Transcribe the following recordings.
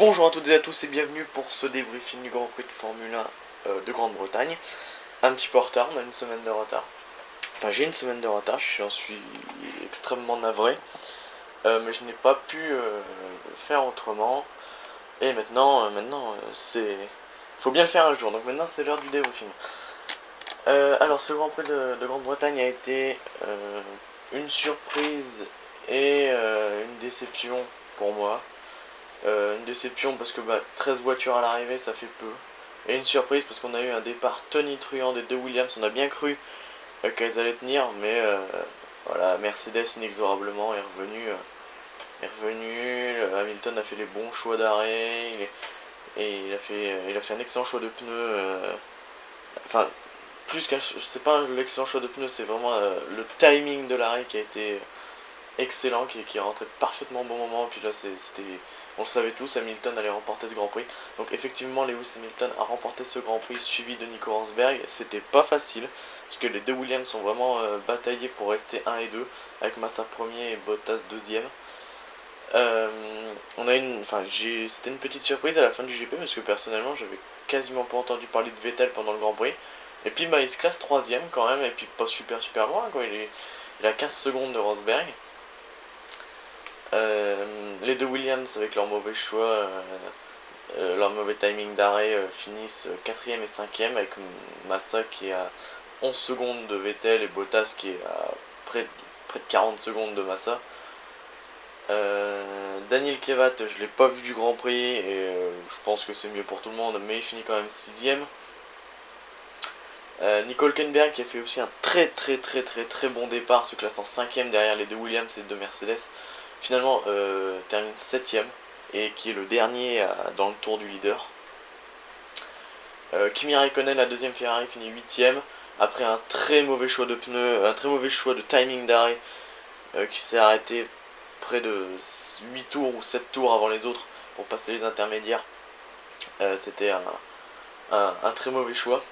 Bonjour à toutes et à tous et bienvenue pour ce débriefing du Grand Prix de Formule 1 de Grande-Bretagne. Un petit peu en retard, on a une semaine de retard. Enfin, j'ai une semaine de retard, j'en suis extrêmement navré. Mais je n'ai pas pu faire autrement. Et maintenant, c'est... faut bien le faire un jour, donc maintenant c'est l'heure du débriefing. Alors, ce Grand Prix de Grande-Bretagne a été une surprise et une déception pour moi. Une déception parce que 13 voitures à l'arrivée ça fait peu. Et une surprise parce qu'on a eu un départ tonitruant des deux Williams. On a bien cru qu'elles allaient tenir, mais voilà, Mercedes inexorablement est revenu. Hamilton a fait les bons choix d'arrêt et il a fait un excellent choix de pneus. Enfin, plus qu'un, c'est pas l'excellent choix de pneus, c'est vraiment le timing de l'arrêt qui a été excellent, qui est rentré parfaitement au bon moment. Et puis là, c'était, on le savait tous, Hamilton allait remporter ce Grand Prix. Donc effectivement, Lewis Hamilton a remporté ce Grand Prix suivi de Nico Rosberg. C'était pas facile, parce que les deux Williams ont vraiment bataillé pour rester 1 et 2, avec Massa premier et Bottas deuxième. C'était une petite surprise à la fin du GP, parce que personnellement, j'avais quasiment pas entendu parler de Vettel pendant le Grand Prix. Et puis il se classe troisième quand même, et puis pas super loin, quoi. Il a 15 secondes de Rosberg. Les deux Williams, avec leur mauvais choix, leur mauvais timing d'arrêt, finissent 4ème et 5ème, avec Massa qui est à 11 secondes de Vettel et Bottas qui est à près de 40 secondes de Massa. Daniel Kvyat, je l'ai pas vu du Grand Prix et je pense que c'est mieux pour tout le monde, mais il finit quand même 6ème. Nico Hülkenberg qui a fait aussi un très bon départ, se classe en 5ème derrière les deux Williams et les deux Mercedes. Finalement termine 7ème et qui est le dernier dans le tour du leader. Kimi Raikkonen, la deuxième Ferrari, finit 8ème après un très mauvais choix de pneus, un très mauvais choix de timing d'arrêt qui s'est arrêté près de 8 tours ou 7 tours avant les autres pour passer les intermédiaires. C'était un très mauvais choix.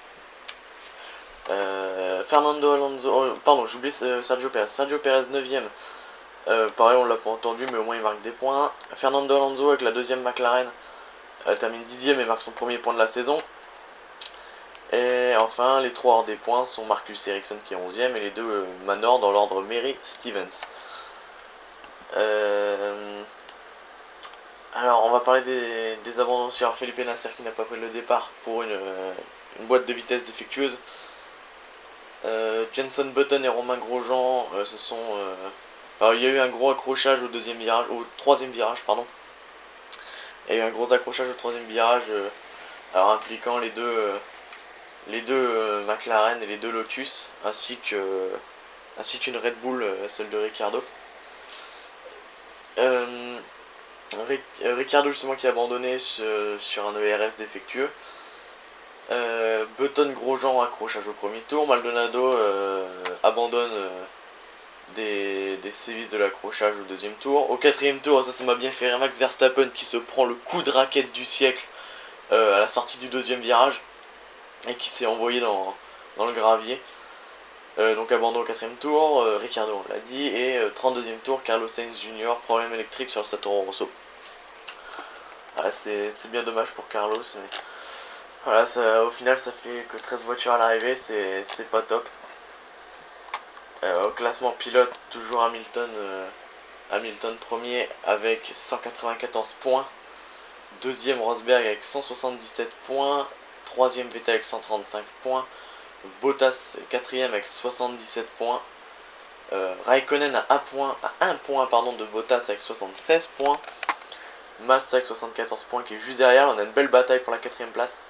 Fernando Alonso, pardon, j'oublie Sergio Perez. Sergio Perez 9ème. Pareil, on l'a pas entendu, mais au moins il marque des points. Fernando Alonso avec la deuxième McLaren termine 10ème et marque son premier point de la saison. Et enfin, les trois hors des points sont Marcus Ericsson qui est 11ème et les deux Manor dans l'ordre Merry-Stevens. Alors, on va parler des abandons aussi. Alors, Felipe Nasser qui n'a pas pris le départ pour une boîte de vitesse défectueuse. Jenson Button et Romain Grosjean alors, il y a eu un gros accrochage au troisième virage, pardon. Il y a eu un gros accrochage au troisième virage, alors impliquant les deux McLaren et les deux Lotus, ainsi qu'une Red Bull, celle de Ricciardo. Ricciardo justement qui a abandonné sur un ERS défectueux. Button Grosjean accrochage au premier tour. Maldonado abandonne des sévices de l'accrochage au deuxième tour. Au quatrième tour, ça m'a bien fait rire, Max Verstappen qui se prend le coup de raquette du siècle à la sortie du deuxième virage et qui s'est envoyé dans le gravier. Donc abandon au quatrième tour, Ricciardo on l'a dit, et 32e tour, Carlos Sainz Jr., problème électrique sur sa Toro Rosso. Voilà, c'est bien dommage pour Carlos, mais voilà, au final ça fait que 13 voitures à l'arrivée, c'est pas top. Au classement pilote, toujours Hamilton premier avec 194 points, deuxième Rosberg avec 177 points, troisième Vettel avec 135 points, Bottas 4ème avec 77 points, Raikkonen à 1 point de Bottas avec 76 points, Massa avec 74 points qui est juste derrière. On a une belle bataille pour la 4ème place.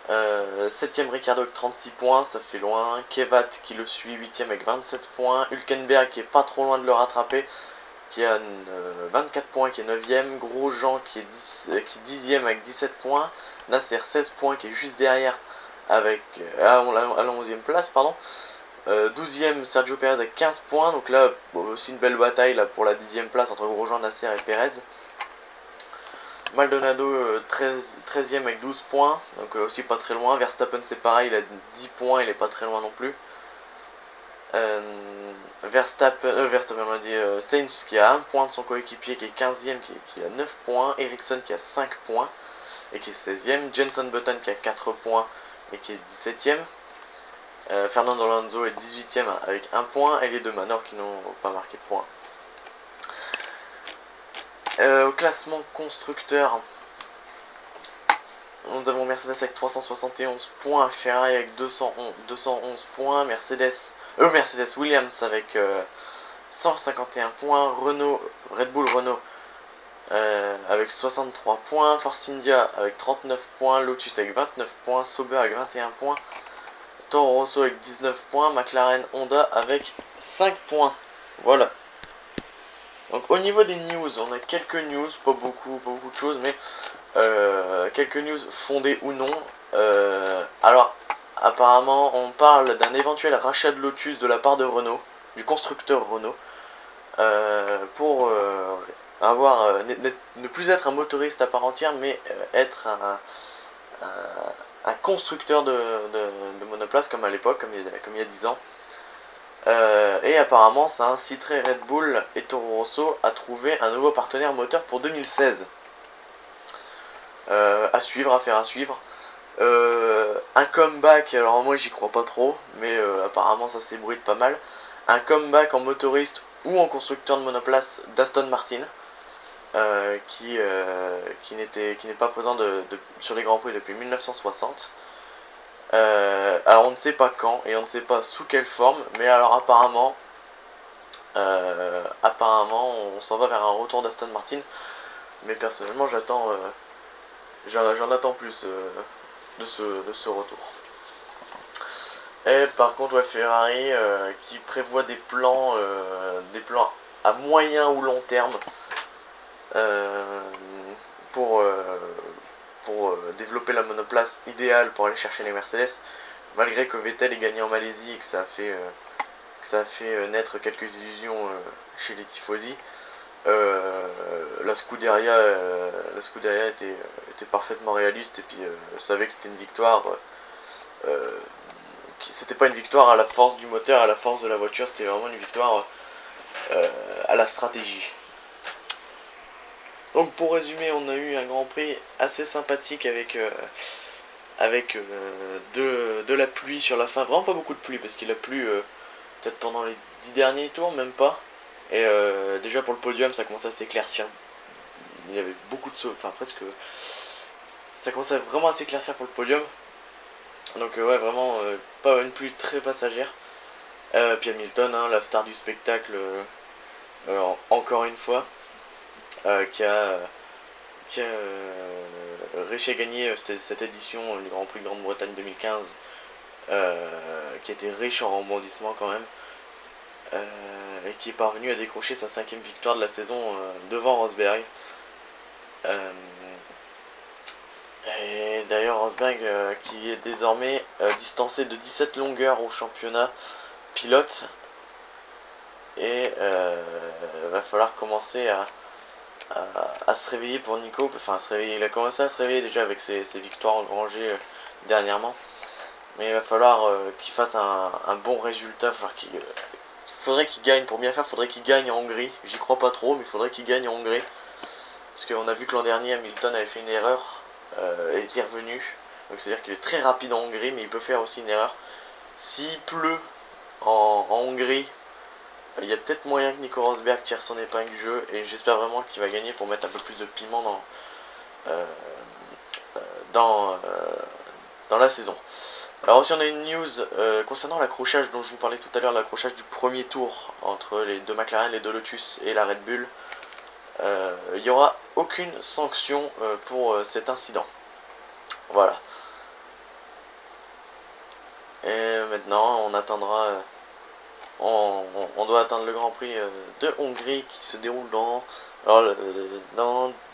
7ème Ricciardo avec 36 points, ça fait loin. Kvyat qui le suit 8ème avec 27 points. Hülkenberg qui est pas trop loin de le rattraper, qui a 24 points, qui est 9ème. Grosjean qui est 10ème avec 17 points. Nasser 16 points qui est juste derrière avec à la 11ème place, pardon. 12ème Sergio Perez avec 15 points. Donc là aussi une belle bataille là, pour la 10ème place entre Grosjean, Nasser et Perez. Maldonado 13ème avec 12 points, donc aussi pas très loin. Verstappen c'est pareil, il a 10 points, il est pas très loin non plus. Verstappen on a dit, Sainz qui a 1 point de son coéquipier qui est 15ème, qui a 9 points, Ericsson qui a 5 points et qui est 16ème, Jenson Button qui a 4 points et qui est 17ème, Fernando Alonso est 18ème avec 1 point et les deux Manor qui n'ont pas marqué de points. Au classement constructeur, nous avons Mercedes avec 371 points, Ferrari avec 211 points, Williams avec 151 points, Red Bull Renault avec 63 points, Force India avec 39 points, Lotus avec 29 points, Sauber avec 21 points, Toro Rosso avec 19 points, McLaren Honda avec 5 points. Voilà. Donc au niveau des news, on a quelques news, pas beaucoup de choses, mais quelques news fondées ou non. Alors, apparemment, on parle d'un éventuel rachat de Lotus de la part de Renault, du constructeur Renault, pour ne plus être un motoriste à part entière, mais être un constructeur de monoplace comme à l'époque, comme il y a 10 ans. Et apparemment ça inciterait Red Bull et Toro Rosso à trouver un nouveau partenaire moteur pour 2016. À faire à suivre. Un comeback, alors moi j'y crois pas trop, mais apparemment ça s'ébruite pas mal. Un comeback en motoriste ou en constructeur de monoplace d'Aston Martin, qui n'est pas présent sur les Grands Prix depuis 1960. Alors on ne sait pas quand et on ne sait pas sous quelle forme, mais alors apparemment on s'en va vers un retour d'Aston Martin, mais personnellement j'en attends plus de ce retour. Et par contre ouais, Ferrari qui prévoit des plans à moyen ou long terme pour développer la monoplace idéale pour aller chercher les Mercedes, malgré que Vettel ait gagné en Malaisie et que ça a fait naître quelques illusions chez les tifosi. La Scuderia était parfaitement réaliste et puis savait que c'était une victoire. C'était pas une victoire à la force du moteur, à la force de la voiture, c'était vraiment une victoire à la stratégie. Donc pour résumer, on a eu un Grand Prix assez sympathique avec de la pluie sur la fin, vraiment pas beaucoup de pluie parce qu'il a plu peut-être pendant les 10 derniers tours, même pas. Et déjà pour le podium ça commençait à s'éclaircir, il y avait beaucoup de sauts, enfin presque, ça commençait vraiment à s'éclaircir pour le podium. Donc ouais, vraiment pas une pluie très passagère. Puis Hamilton, hein, la star du spectacle, encore une fois, qui a réussi à gagner cette édition du Grand Prix de Grande-Bretagne 2015, qui était riche en rebondissements quand même, et qui est parvenu à décrocher sa 5ème victoire de la saison devant Rosberg. Et d'ailleurs Rosberg qui est désormais distancé de 17 longueurs au championnat pilote, et va falloir commencer à se réveiller pour Nico. Enfin à se réveiller, il a commencé à se réveiller déjà avec ses victoires engrangées dernièrement, mais il va falloir qu'il fasse un bon résultat. Faudrait qu'il gagne, pour bien faire faudrait qu'il gagne en Hongrie. J'y crois pas trop, mais il faudrait qu'il gagne en Hongrie, parce qu'on a vu que l'an dernier Hamilton avait fait une erreur et était revenu, donc c'est à dire qu'il est très rapide en Hongrie, mais il peut faire aussi une erreur. S'il pleut en Hongrie, il y a peut-être moyen que Nico Rosberg tire son épingle du jeu, et j'espère vraiment qu'il va gagner pour mettre un peu plus de piment dans la saison. Alors aussi on a une news concernant l'accrochage dont je vous parlais tout à l'heure, l'accrochage du premier tour entre les deux McLaren, les deux Lotus et la Red Bull. Il n'y aura aucune sanction pour cet incident. Voilà. Et maintenant on attendra, on doit attendre le Grand Prix de Hongrie qui se déroule dans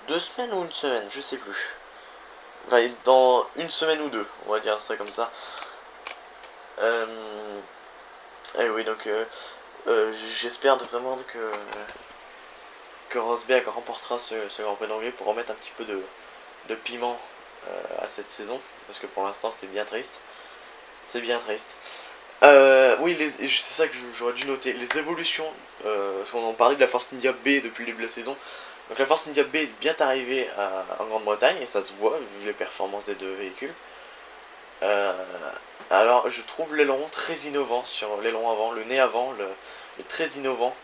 2 semaines ou une semaine, je sais plus. Enfin, dans une semaine ou 2, on va dire ça comme ça. Et oui, donc j'espère vraiment que Rosberg remportera ce Grand Prix d'Hongrie pour remettre un petit peu de piment à cette saison, parce que pour l'instant c'est bien triste. C'est bien triste. Oui, c'est ça que j'aurais dû noter. Les évolutions, parce qu'on en parlait de la Force India B depuis le début de la saison. Donc la Force India B est bien arrivée en Grande-Bretagne, et ça se voit vu les performances des deux véhicules. Euh, alors je trouve l'aileron très innovant sur l'aileron avant, le nez avant est très innovant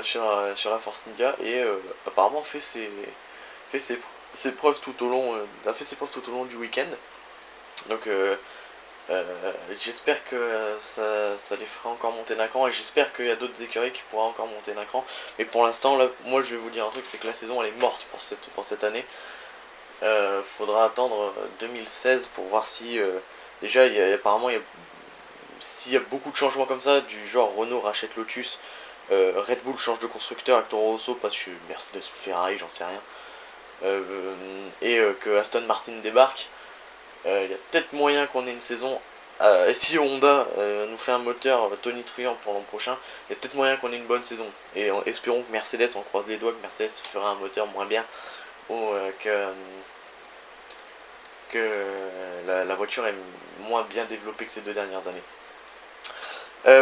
sur la Force India, et apparemment fait ses preuves tout au long, a fait ses preuves tout au long du week-end. Donc j'espère que ça les fera encore monter d'un cran, et j'espère qu'il y a d'autres écuries qui pourront encore monter d'un cran. Mais pour l'instant, là, moi je vais vous dire un truc, c'est que la saison elle est morte pour cette année. Faudra attendre 2016 pour voir si déjà apparemment s'il y a beaucoup de changements comme ça, du genre Renault rachète Lotus, Red Bull change de constructeur avec Toro Rosso parce que Mercedes ou Ferrari, j'en sais rien, et que Aston Martin débarque. Il y a peut-être moyen qu'on ait une saison. Et si Honda nous fait un moteur tonitruant pour l'an prochain, il y a peut-être moyen qu'on ait une bonne saison. Et espérons que Mercedes, on croise les doigts, que Mercedes fera un moteur moins bien, ou que la voiture est moins bien développée que ces 2 dernières années.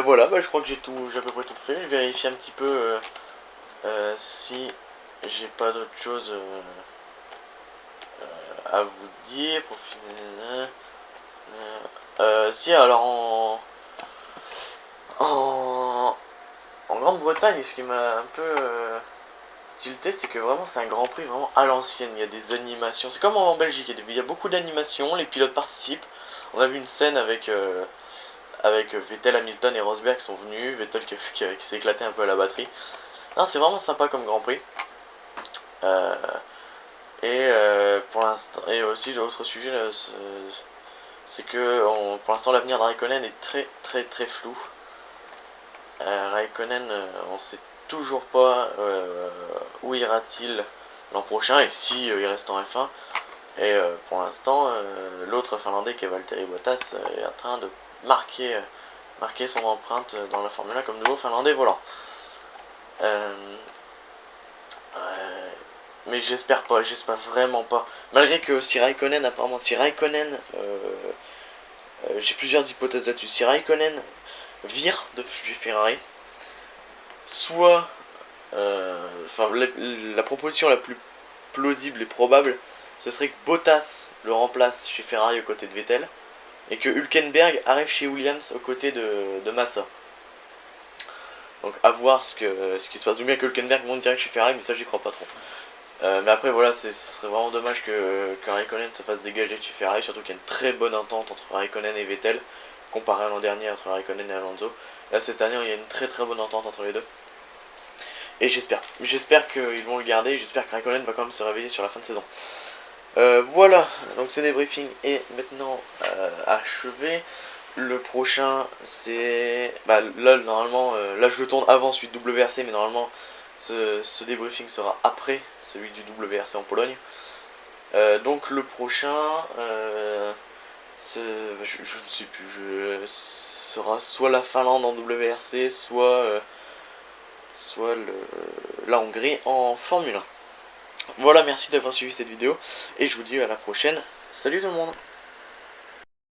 Voilà, bah, je crois que j'ai à peu près tout fait. Je vérifie un petit peu si j'ai pas d'autre chose à vous dire. Si, alors en, en Grande-Bretagne, ce qui m'a un peu tilté, c'est que vraiment c'est un Grand Prix vraiment à l'ancienne. Il y a des animations, c'est comme en Belgique, il y a beaucoup d'animations, les pilotes participent. On a vu une scène avec Vettel, Hamilton et Rosberg qui sont venus, Vettel qui s'est éclaté un peu à la batterie. Non, c'est vraiment sympa comme Grand Prix. Euh, pour l'instant, et aussi l'autre sujet, c'est que pour l'instant l'avenir de Raikkonen est très très très flou. Raikkonen, on sait toujours pas où ira-t-il l'an prochain et si il reste en F1. Et pour l'instant, l'autre Finlandais qui est Valtteri Bottas est en train de marquer son empreinte dans la Formule 1 comme nouveau Finlandais volant. Mais j'espère pas, j'espère vraiment pas. Malgré que si Raikkonen, apparemment, si Raikkonen, j'ai plusieurs hypothèses là-dessus. Si Raikkonen vire de chez Ferrari, soit, enfin, la proposition la plus plausible et probable, ce serait que Bottas le remplace chez Ferrari aux côtés de Vettel, et que Hülkenberg arrive chez Williams aux côtés de Massa. Donc à voir ce qui se passe. Ou bien que Hülkenberg monte direct chez Ferrari, mais ça j'y crois pas trop. Mais après voilà, ce serait vraiment dommage que Raikkonen se fasse dégager de chez Ferrari, surtout qu'il y a une très bonne entente entre Raikkonen et Vettel, comparé à l'an dernier entre Raikkonen et Alonso. Là cette année il y a une très très bonne entente entre les deux. Et j'espère qu'ils vont le garder, j'espère que Raikkonen va quand même se réveiller sur la fin de saison. Voilà, donc ce débriefing est maintenant achevé. Le prochain c'est... Bah là normalement, là je le tourne avant celui de WRC, mais normalement ce débriefing sera après celui du WRC en Pologne. Donc le prochain, je ne sais plus, sera soit la Finlande en WRC, soit la Hongrie en Formule 1. Voilà, merci d'avoir suivi cette vidéo, et je vous dis à la prochaine. Salut tout le monde!